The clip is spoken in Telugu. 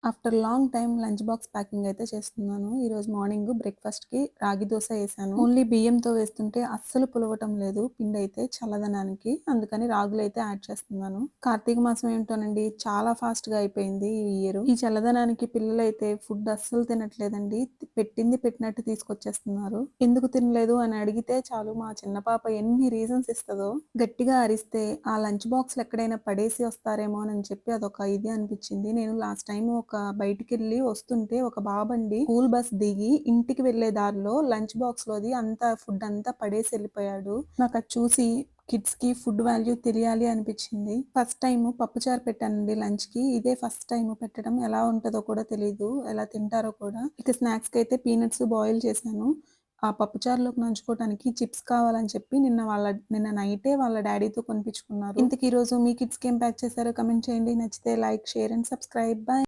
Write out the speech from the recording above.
After long time lunch box packing అయితే చేస్తున్నాను. ఈరోజు మార్నింగ్ బ్రేక్‌ఫాస్ట్‌కి రాగి దోస ఏసాను. ఓన్లీ బియ్యంతో వేస్తుంటే అస్సలు పులవటం లేదు పిండైతే చల్లదనానికి. అందుకని రాగులైతే యాడ్ చేస్తున్నాను. కార్తీక మాసం ఏంటోనండి చాలా ఫాస్ట్‌గా అయిపోయింది ఈ ఇయరు. ఈ చల్లదనానికి పిల్లలైతే ఫుడ్ అస్సలు తినట్లేదండి. పెట్టింది పెట్టినట్టు తీసుకొచ్చేస్తున్నారు. ఎందుకు తినలేదు అని అడిగితే చాలు మా చిన్న పాప ఎన్ని రీజన్స్ ఇస్తదో, గట్టిగా అరిస్తే ఆ లంచ్ బాక్స్‌లు ఎక్కడైనా పడేసి వస్తారేమోనని చెప్పి అదొక ఇది అనిపిచ్చింది. నేను లాస్ట్ టైము బయటికెళ్ళి వస్తుంటే ఒక బాబండి స్కూల్ బస్ దిగి ఇంటికి వెళ్ళే దారిలో లంచ్ బాక్స్‌లోది అంతా ఫుడ్ అంతా పడేసి ఎళ్ళిపోయాడు. నాకది చూసి కిడ్స్‌కి ఫుడ్ వాల్యూ తెలియాలి అనిపిచ్చింది. ఫస్ట్ టైము పప్పుచారు పెట్టానండి లంచ్‌కి. ఇదే ఫస్ట్ టైము పెట్టడం. ఎలా ఉంటదో కూడా తెలీదు. ఎలా తింటారో కూడా. ఇక స్నాక్స్‌కైతే పీనట్స్ బాయిల్ చేశాను. ఆ పప్పుచారులోకి నంచుకోవటానికి చిప్స్ కావాలని చెప్పి నిన్న నైటే వాళ్ళ డ్యాడీతో కొనిపించుకున్నారు. ఇంతకీ ఈరోజు మీ కిడ్స్‌కి ఏం ప్యాక్ చేశారో కామెంట్ చేయండి. నచ్చితే like, share and subscribe. Bye.